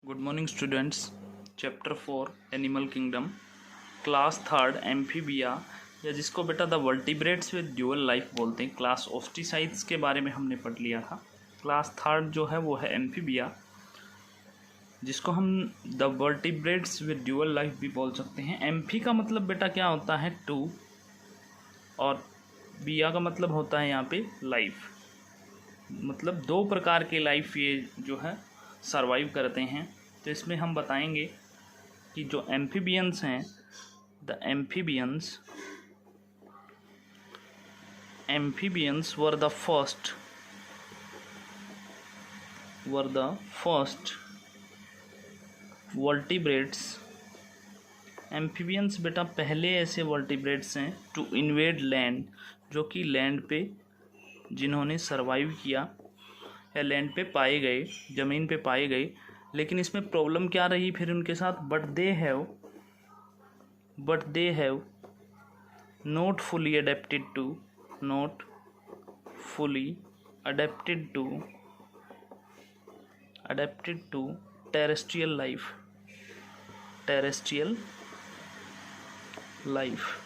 Good morning students. Chapter 4 animal kingdom, class 3 amphibia, या जिसको बेटा the vertebrates with dual life बोलते हैं। क्लास ओस्टिसाइड्स के बारे में हमने पढ़ लिया था। क्लास 3 जो है वो है एम्फीबिया, जिसको हम the vertebrates with dual life भी बोल सकते हैं। एम्फी का मतलब बेटा क्या होता है? टू, और बिया का मतलब होता है यहाँ पे लाइफ। मतलब दो प्रकार के लाइफ ये जो है सरवाइव करते हैं। तो इसमें हम बताएंगे कि जो एम्फीबियंस हैं, the amphibians were the first vertebrates. Amphibians बेटा पहले ऐसे वर्टिब्रेट्स हैं टू इन्वेड लैंड, जो कि लैंड पे जिन्होंने सरवाइव किया या लैंड पे पाए गए, ज़मीन पे पाए गए। लेकिन इसमें प्रॉब्लम क्या रही फिर उनके साथ? But they have not fully adapted to terrestrial life.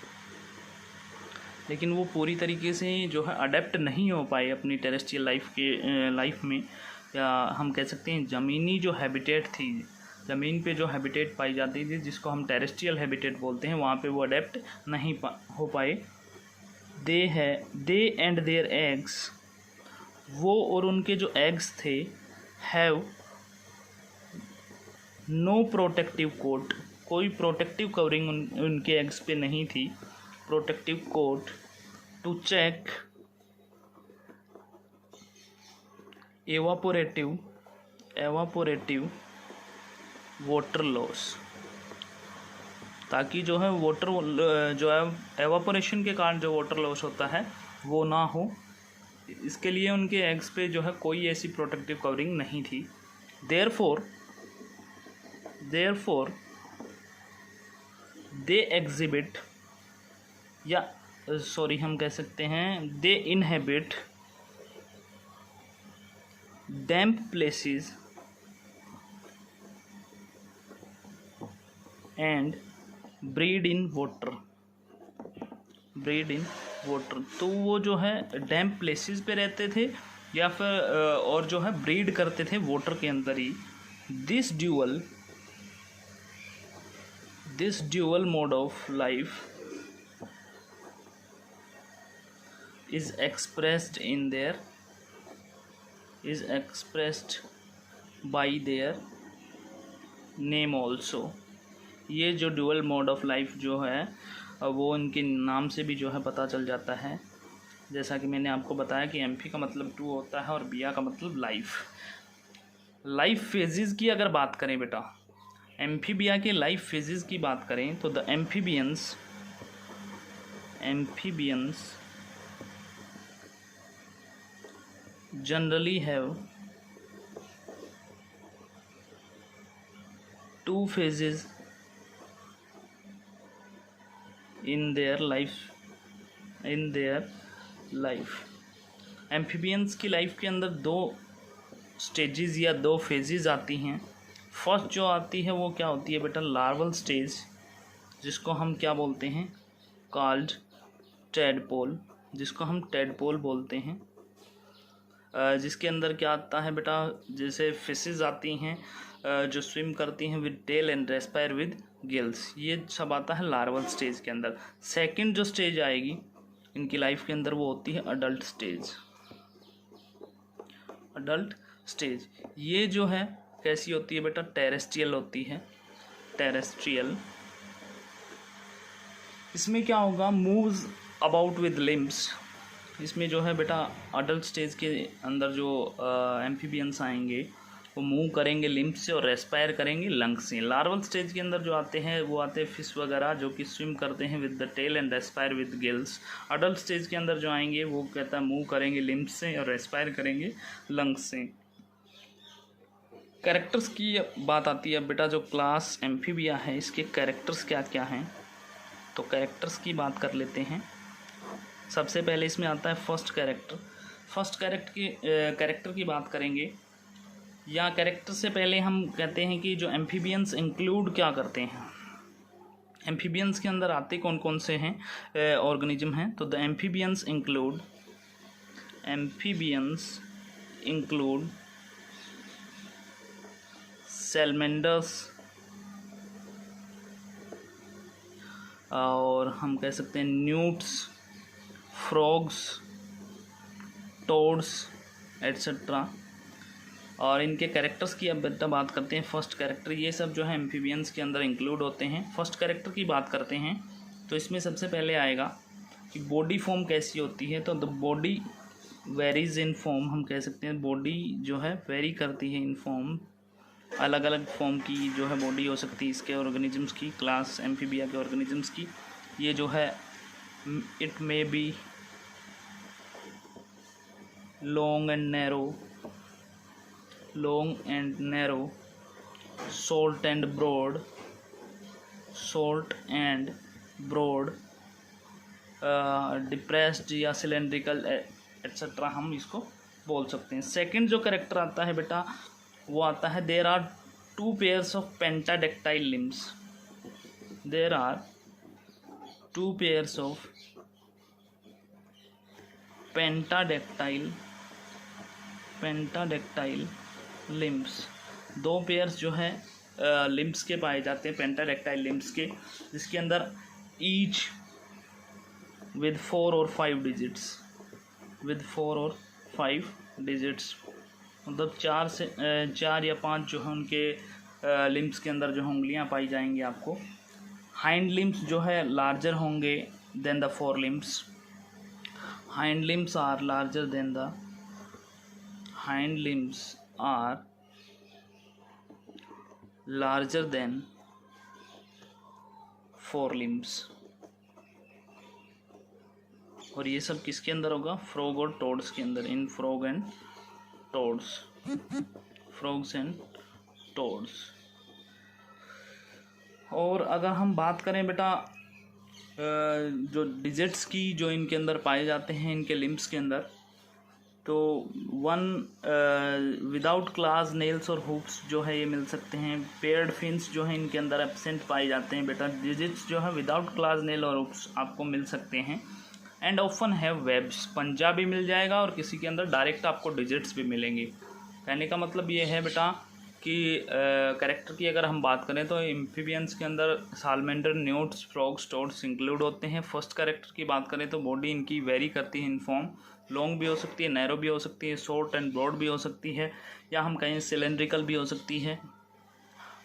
लेकिन वो पूरी तरीके से जो है अडेप्ट नहीं हो पाए अपनी टेरेस्ट्रियल लाइफ में, या हम कह सकते हैं ज़मीनी जो हैबिटेट थी, ज़मीन पे जो हैबिटेट पाई जाती थी, जिसको हम टेरेस्ट्रियल हैबिटेट बोलते हैं, वहाँ पे वो अडेप्ट नहीं हो पाए। दे एंड देयर एग्स, वो और उनके जो एग्स थे, हैव नो प्रोटेक्टिव कोट, कोई प्रोटेक्टिव कवरिंग उनके एग्स पे नहीं थी, protective coat to check evaporative water loss, ताकि जो है जो है एवापोरेशन के कारण जो वाटर लॉस होता है वो ना हो। इसके लिए उनके एग्स पे जो है कोई ऐसी प्रोटेक्टिव कवरिंग नहीं थी। देयरफॉर दे एग्जिबिट, या सॉरी हम कह सकते हैं they inhabit damp places and breed in water. तो वो जो है डैम्प प्लेसेस पे रहते थे, या फिर और जो है ब्रीड करते थे वाटर के अंदर ही। This dual mode of life is expressed by their name also। ये जो ड्यूअल मोड ऑफ लाइफ जो है वो उनके नाम से भी जो है पता चल जाता है। जैसा कि मैंने आपको बताया कि एम्फी का मतलब टू होता है और बिया का मतलब लाइफ फेजेस की अगर बात करें बेटा, एम्फीबिया के लाइफ फेजेस की बात करें तो the amphibians generally have two phases in their life। Amphibians की लाइफ के अंदर दो स्टेजेस या दो फेजेस आती हैं। फर्स्ट जो आती है वो क्या होती है बेटा? लार्वल स्टेज, जिसको हम क्या बोलते हैं? कॉल्ड टेडपोल, जिसको हम टेडपोल बोलते हैं। जिसके अंदर क्या आता है बेटा? जैसे फिशेस आती हैं जो स्विम करती हैं with tail and respire with gills, ये सब आता है लार्वल स्टेज के अंदर। सेकंड जो स्टेज आएगी इनकी लाइफ के अंदर वो होती है अडल्ट स्टेज। ये जो है कैसी होती है बेटा? टेरेस्ट्रियल होती है। इसमें क्या होगा? Moves about with limbs. इसमें जो है बेटा अडल्ट स्टेज के अंदर जो एम्फीबियंस आएंगे वो मूव करेंगे लिम्स से और रेस्पायर करेंगे लंग्स से। लार्वल स्टेज के अंदर जो आते हैं वो आते हैं फिश वगैरह, जो कि स्विम करते हैं with the tail and respire with gills. Adult stage के अंदर जो आएंगे वो कहता है मूव करेंगे लिम्स से और रेस्पायर करेंगे लंग्स से। कैरेक्टर्स की बात आती है बेटा। जो क्लास एम्फीबिया है इसके कैरेक्टर्स क्या क्या हैं, तो कैरेक्टर्स की बात कर लेते हैं। सबसे पहले इसमें आता है फर्स्ट कैरेक्टर की बात करेंगे या कैरेक्टर से पहले हम कहते हैं कि जो एम्फीबियंस इंक्लूड क्या करते हैं। एम्फीबियंस के अंदर आते कौन कौन से हैं ऑर्गेनिज्म हैं, तो द एम्फीबियंस इंक्लूड सैलमेंडर्स, और हम कह सकते हैं न्यूट्स, फ्रॉग्स, टोड्स एट्सेट्रा। और इनके कैरेक्टर्स की अब बेटा बात करते हैं। फर्स्ट कैरेक्टर, ये सब जो है एम्फीबियंस के अंदर इंक्लूड होते हैं। फर्स्ट कैरेक्टर की बात करते हैं तो इसमें सबसे पहले आएगा कि बॉडी फॉर्म कैसी होती है। तो the body varies in form, हम कह सकते हैं बॉडी जो है वेरी करती है इन फॉर्म, अलग अलग फॉर्म की जो है बॉडी हो सकती है इसके ऑर्गेनिजम्स की, क्लास एम्फीबिया के ऑर्गेनिजम्स की। ये जो है it may be long and narrow, short and broad, depressed या सिलेंड्रिकल एट्सेट्रा हम इसको बोल सकते हैं। सेकंड जो कैरेक्टर आता है बेटा वो आता है there are 2 pairs of pentadactyl limbs। There are 2 pairs of pentadactyl limbs, 2 pairs जो है लिम्स के पाए जाते हैं, पेंटाडेक्टाइल लिम्स के, जिसके अंदर ईच विद 4 और 5 डिजिट्स, मतलब 4 या 5 जो है उनके लिम्स के अंदर जो उंगलियां पाई जाएंगी आपको। हाइंड लिम्स जो है लार्जर होंगे than the four limbs. Hind limbs are larger than the larger than 4 limbs। और ये सब किसके अंदर होगा, फ्रॉग और टोड्स के अंदर, इन फ्रॉग्स एंड टोड्स। और अगर हम बात करें बेटा जो डिजिट्स की जो इनके अंदर पाए जाते हैं इनके लिम्स के अंदर, तो 1 विदाउट क्लास नेल्स और हुक्स जो है ये मिल सकते हैं। पेयर्ड फिन्स जो है इनके अंदर एब्सेंट पाए जाते हैं बेटा। डिजिट्स जो है विदाउट क्लास नेल और हुक्स आपको मिल सकते हैं। एंड ऑफन हैव वेब्स, पंजा भी मिल जाएगा और किसी के अंदर डायरेक्ट आपको डिजिट्स भी मिलेंगे। कहने का मतलब ये है बेटा कि कैरेक्टर की अगर हम बात करें तो एम्फीबियंस के अंदर सालमेंडर, न्यूट्स, फ्रॉग्स, टोड्स इंक्लूड होते हैं। फर्स्ट कैरेक्टर की बात करें तो बॉडी इनकी वेरी करती है इन फॉर्म, लॉन्ग भी हो सकती है, नैरो भी हो सकती है, शॉर्ट एंड ब्रॉड भी हो सकती है, या हम कहें सिलेंड्रिकल भी हो सकती है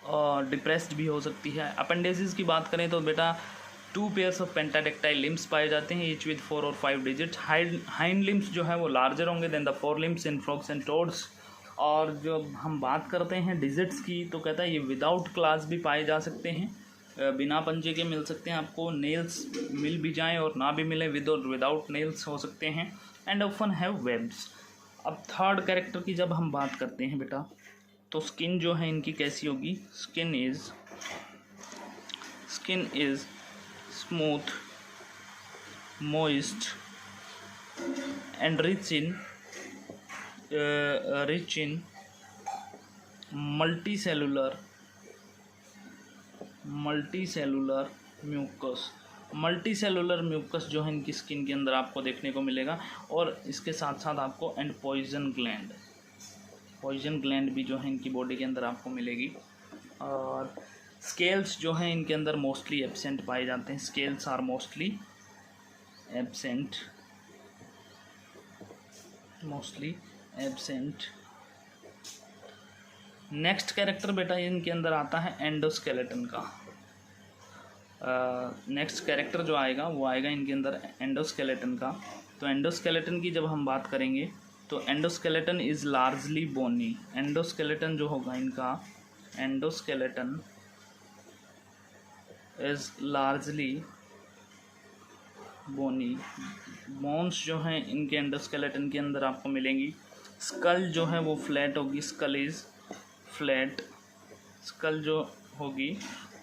और डिप्रेस्ड भी हो सकती है। अपेंडिसेस की बात करें तो बेटा 2 pairs ऑफ पेंटाडेक्टाइल लिम्स पाए जाते हैं, ईच विद 4 और 5 डिजिट्स। हाइंड लिम्स जो है वो लार्जर होंगे than the 4 limbs in frogs and toads. और जो हम बात करते हैं डिजिट्स की तो कहता है ये विदाउट क्लास भी पाए जा सकते हैं, बिना पंजे के मिल सकते हैं आपको, नेल्स मिल भी जाएं और ना भी मिले, विद और विदाउट नेल्स हो सकते हैं। And often have webs. अब थर्ड कैरेक्टर की जब हम बात करते हैं बेटा तो स्किन जो है इनकी कैसी होगी, skin is smooth, moist and rich in multicellular mucus. Multicellular mucus जो है इनकी स्किन के अंदर आपको देखने को मिलेगा। और इसके साथ साथ आपको एंड पॉइजन ग्लैंड भी जो है इनकी बॉडी के अंदर आपको मिलेगी। और स्केल्स जो हैं इनके अंदर मोस्टली एब्सेंट पाए जाते हैं, scales are mostly absent. Next character बेटा इनके अंदर आता है एंडोस्केलेटन का। नेक्स्ट कैरेक्टर जो आएगा वो आएगा इनके अंदर एंडोस्केलेटन का। तो एंडोस्केलेटन की जब हम बात करेंगे तो endoskeleton is largely bony. Endoskeleton जो होगा इनका, endoskeleton is largely bony. Bones जो हैं इनके एंडोस्केलेटन के अंदर आपको मिलेंगी। स्कल जो है वो फ्लैट होगी, स्कल इज़ फ्लैट। स्कल जो होगी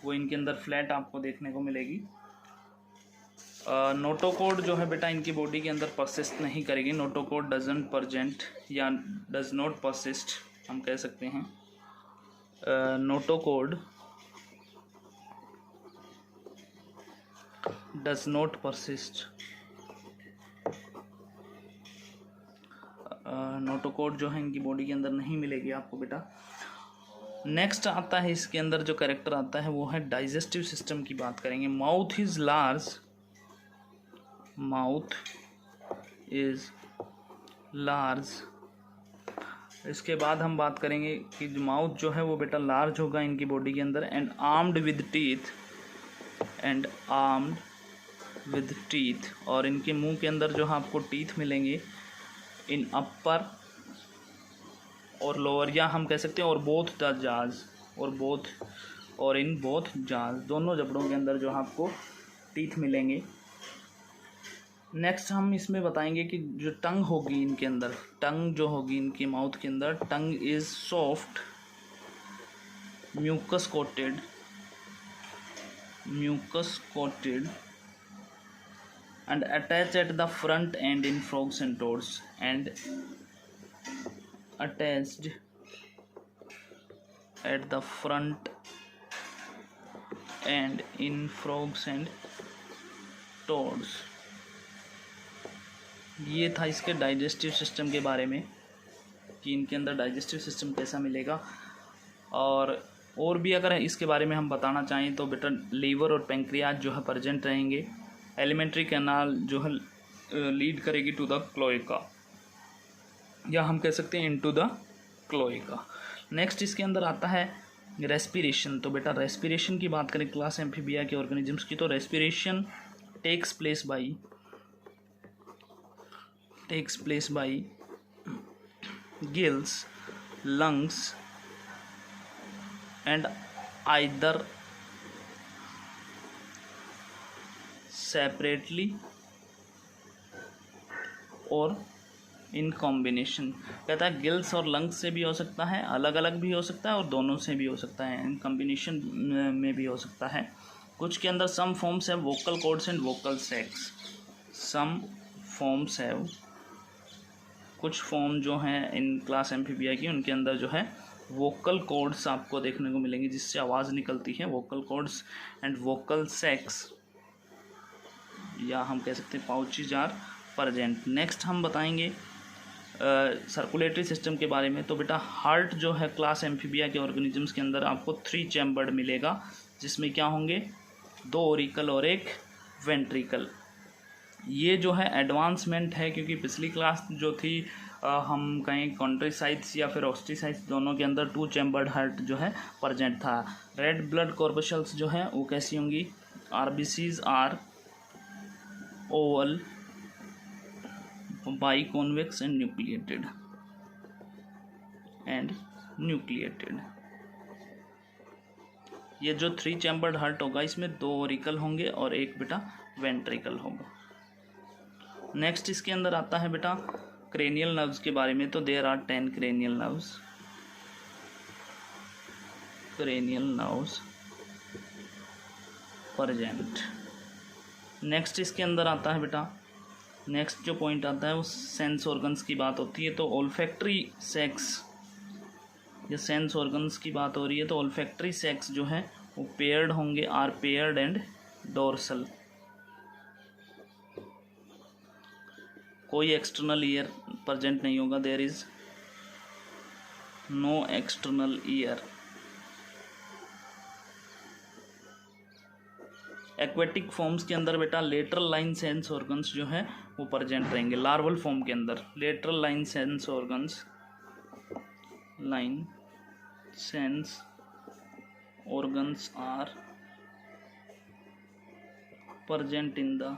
वो इनके अंदर फ्लैट आपको देखने को मिलेगी। नोटोकोड जो है बेटा इनकी बॉडी के अंदर परसिस्ट नहीं करेगी। नोटोकोड डजंट परजेंट या डज नॉट परसिस्ट हम कह सकते हैं notochord does not persist. Notochord जो है इनकी बॉडी के अंदर नहीं मिलेगी आपको बेटा। नेक्स्ट आता है इसके अंदर जो कैरेक्टर आता है वो है डाइजेस्टिव सिस्टम की बात करेंगे। Mouth is large, mouth is large. इसके बाद हम बात करेंगे कि माउथ जो है वो बेटा लार्ज होगा इनकी बॉडी के अंदर, and armed with teeth, and armed with teeth. और इनके मुंह के अंदर जो है आपको टीथ मिलेंगे इन अपर और लोअर, या हम कह सकते हैं और बोथ द जाज, और बोथ और इन बोथ जाज, दोनों जबड़ों के अंदर जो है आपको टीथ मिलेंगे। नेक्स्ट हम इसमें बताएंगे कि जो टंग होगी इनके अंदर, टंग जो होगी इनके माउथ के अंदर, tongue is soft, mucus coated, mucus coated and attached at the front end in frogs and toads, and attached at the front end in frogs and toads। ये था इसके डाइजेस्टिव सिस्टम के बारे में कि इनके अंदर डाइजेस्टिव सिस्टम कैसा मिलेगा। और भी अगर इसके बारे में हम बताना चाहें तो बेटा लीवर और पेंक्रियाज जो है प्रेजेंट रहेंगे। एलिमेंट्री कैनाल जो है लीड करेगी टू द क्लोएका, या हम कह सकते हैं इनटू द क्लोएका। नेक्स्ट इसके अंदर आता है रेस्पिरेशन। तो बेटा रेस्पिरेशन की बात करें क्लास एम्फीबिया के ऑर्गेनिजम्स की, तो respiration takes place by gills, lungs and either separately और इन कॉम्बिनेशन। कहता है गिल्स और लंग्स से भी हो सकता है, अलग अलग भी हो सकता है और दोनों से भी हो सकता है, इन कॉम्बिनेशन में भी हो सकता है। कुछ के अंदर सम फॉर्म्स है vocal cords and vocal sacs, some forms है, कुछ फॉर्म जो हैं इन क्लास एम्फीबिया की उनके अंदर जो है वोकल कॉर्ड्स आपको देखने को मिलेंगी जिससे आवाज़ निकलती है, वोकल कॉर्ड्स एंड वोकल सैक्स, या हम कह सकते हैं पाउचेज आर प्रेजेंट। नेक्स्ट हम बताएंगे सर्कुलेटरी सिस्टम के बारे में। तो बेटा हार्ट जो है क्लास एम्फीबिया के ऑर्गेनिजम्स के अंदर आपको 3 चैम्बर्ड मिलेगा, जिसमें क्या होंगे 2 ओरिकल और 1 वेंट्रिकल। ये जो है एडवांसमेंट है क्योंकि पिछली क्लास जो थी हम कहीं कॉन्ट्रीसाइट्स या फिर ऑस्टिसाइट्स दोनों के अंदर 2 चैम्बर्ड हार्ट जो है प्रेजेंट था। रेड ब्लड कॉर्पशल्स जो है वो कैसी होंगी, RBCs are oval, biconvex and nucleated. ये जो 3 चैम्बर्ड हार्ट होगा इसमें 2 ओरिकल होंगे और 1 बेटा वेंट्रिकल होगा। नेक्स्ट इसके अंदर आता है बेटा क्रेनियल नर्व्स के बारे में। तो there are 10 cranial nerves present. Next इसके अंदर आता है बेटा, नेक्स्ट जो पॉइंट आता है वो सेंस ऑर्गन्स की बात होती है। तो ओल्फैक्टरी सेक्स या सेंस ऑर्गन्स की बात हो रही है तो ओल्फैक्टरी सेक्स जो है वो पेयर्ड होंगे, आर पेयर्ड एंड डोर्सल। कोई एक्सटर्नल ईयर प्रेजेंट नहीं होगा, there is no external ear. Aquatic forms के अंदर बेटा लेटरल लाइन सेंस ऑर्गन्स जो है वो प्रेजेंट रहेंगे। लार्वल फॉर्म के अंदर lateral line sense organs are present in the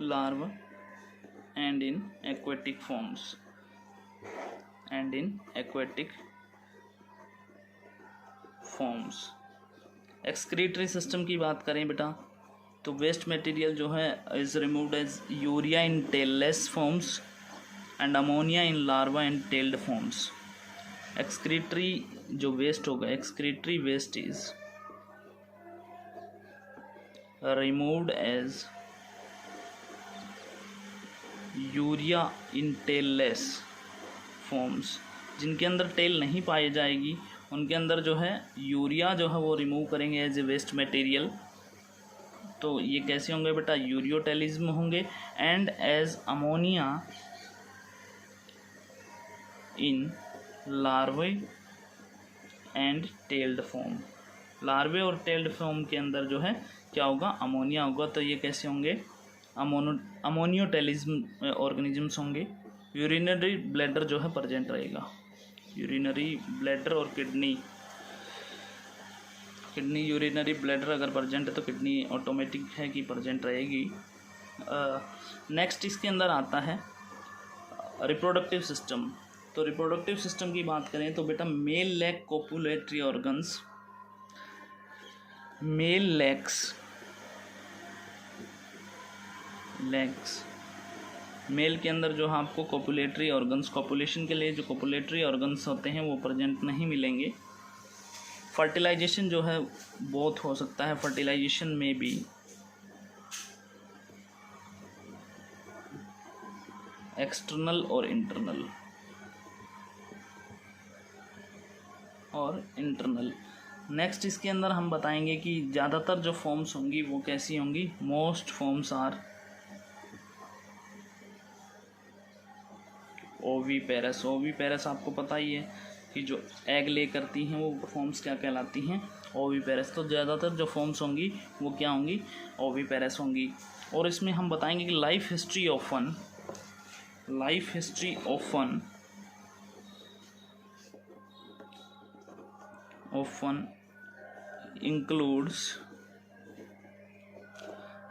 larva and in aquatic forms। Excretory system की बात करें बेटा तो वेस्ट मटेरियल जो है is removed as urea in tailless forms and ammonia in larva and tailed forms. Excretory जो waste होगा, excretory waste is removed as urea in tailless forms, जिनके अंदर टेल नहीं पाई जाएगी उनके अंदर जो है यूरिया जो है वो रिमूव करेंगे एज ए वेस्ट मटेरियल। तो ये कैसे होंगे बेटा, यूरियोटेलिज्म होंगे। And as ammonia in larvae and tailed form, larvae और टेल्ड फॉर्म के अंदर जो है क्या होगा, अमोनिया होगा। तो ये कैसे होंगे, अमोनियोटेलिज्म ऑर्गेनिजम्स होंगे। यूरिनरी ब्लैडर जो है प्रेजेंट रहेगा, यूरिनरी ब्लैडर और किडनी यूरिनरी ब्लैडर अगर प्रेजेंट है तो किडनी ऑटोमेटिक है कि प्रेजेंट रहेगी। नेक्स्ट इसके अंदर आता है रिप्रोडक्टिव सिस्टम। तो रिप्रोडक्टिव सिस्टम की बात करें तो बेटा male lack copulatory organs, male legs male के अंदर जो है आपको कोपुलेटरी ऑर्गन्स, कोपुलेशन के लिए जो कोपुलेटरी ऑर्गन्स होते हैं वो प्रेजेंट नहीं मिलेंगे। फर्टिलाइजेशन जो है बहुत हो सकता है, फर्टिलाइजेशन में भी एक्सटर्नल और इंटरनल। नेक्स्ट इसके अंदर हम बताएंगे कि ज़्यादातर जो फॉर्म्स होंगी वो कैसी होंगी, most forms are oviparous. Oviparous आपको पता ही है कि जो एग ले करती हैं वो फॉर्म्स क्या कहलाती हैं, ओवीपेरस। तो ज़्यादातर जो फॉर्म्स होंगी वो क्या होंगी, ओवीपेरस होंगी। और इसमें हम बताएंगे कि life history often includes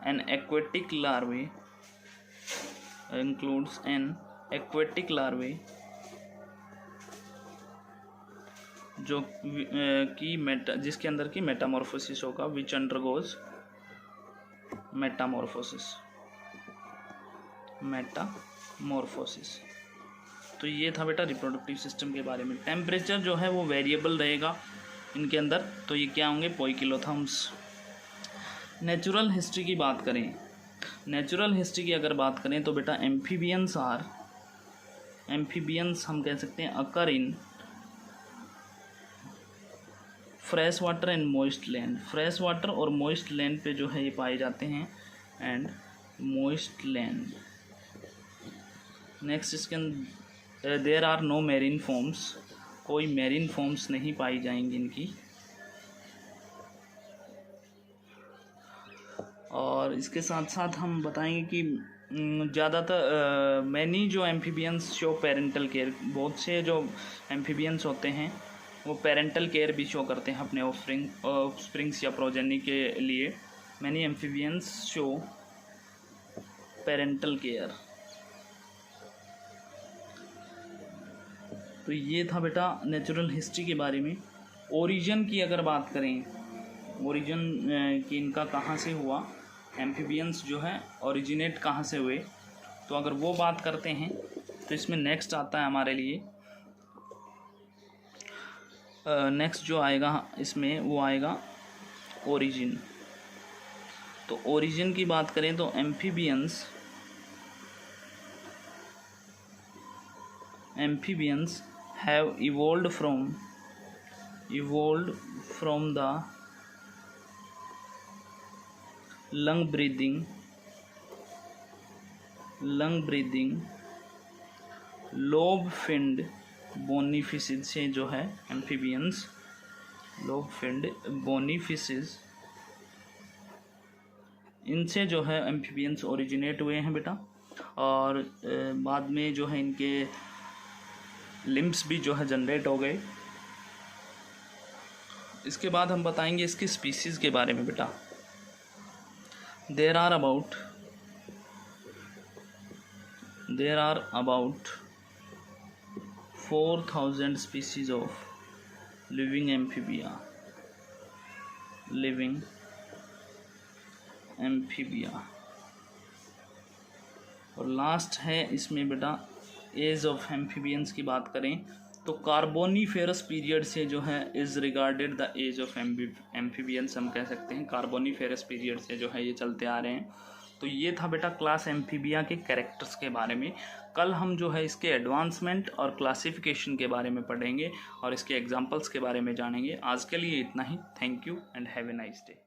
an aquatic larvae जो कि जिसके अंदर की मेटामॉर्फोसिस होगा, विच अंडरगोज मेटामॉर्फोसिस। तो ये था बेटा रिप्रोडक्टिव सिस्टम के बारे में। टेम्परेचर जो है वो वेरिएबल रहेगा इनके अंदर, तो ये क्या होंगे, पोइकिलोथर्म्स। नेचुरल हिस्ट्री की बात करें, नेचुरल हिस्ट्री की अगर बात करें तो बेटा एम्फीबियंस हम कह सकते हैं occur in fresh water and moist land. Fresh water और मॉइस्ट लैंड पे जो है ये पाए जाते हैं, एंड मॉइस्ट लैंड। नेक्स्ट इसके अंदर there are no marine forms, कोई मैरीन फॉर्म्स नहीं पाई जाएंगी इनकी। और इसके साथ साथ हम बताएंगे कि ज़्यादातर मैनी जो एम्फीबियंस शो पेरेंटल केयर, बहुत से जो एम्फीबियंस होते हैं वो पेरेंटल केयर भी शो करते हैं अपने ऑफस्प्रिंग्स या प्रोजेनी के लिए। Many amphibians show parental care. तो ये था बेटा नेचुरल हिस्ट्री के बारे में। ओरिजिन की अगर बात करें, ओरिजिन कि इनका कहाँ से हुआ, एम्फीबियंस जो है ओरिजिनेट कहाँ से हुए, तो अगर वो बात करते हैं तो इसमें नेक्स्ट आता है हमारे लिए, नेक्स्ट जो आएगा इसमें वो आएगा ओरिजिन। तो ओरिजिन की बात करें तो amphibians have evolved from the lung breathing lobe finned bony fishes से जो है amphibians, lobe finned bony fishes, इनसे जो है एम्फीबियंस ओरिजिनेट हुए हैं बेटा। और बाद में जो है इनके लिम्ब्स भी जो है जनरेट हो गए। इसके बाद हम बताएंगे इसकी स्पीसीज़ के बारे में बेटा। There are about 4000 species of living amphibia. और लास्ट है इसमें बेटा एज ऑफ एम्फीबियंस की बात करें तो कार्बोनीफेरस पीरियड से जो है is regarded the age of amphibians, हम कह सकते हैं कार्बोनीफेरस पीरियड से जो है ये चलते आ रहे हैं। तो ये था बेटा क्लास एम्फीबिया के कैरेक्टर्स के बारे में। कल हम जो है इसके एडवांसमेंट और क्लासिफिकेशन के बारे में पढ़ेंगे और इसके एग्जाम्पल्स के बारे में जानेंगे। आज के लिए इतना ही। Thank you and have a nice day.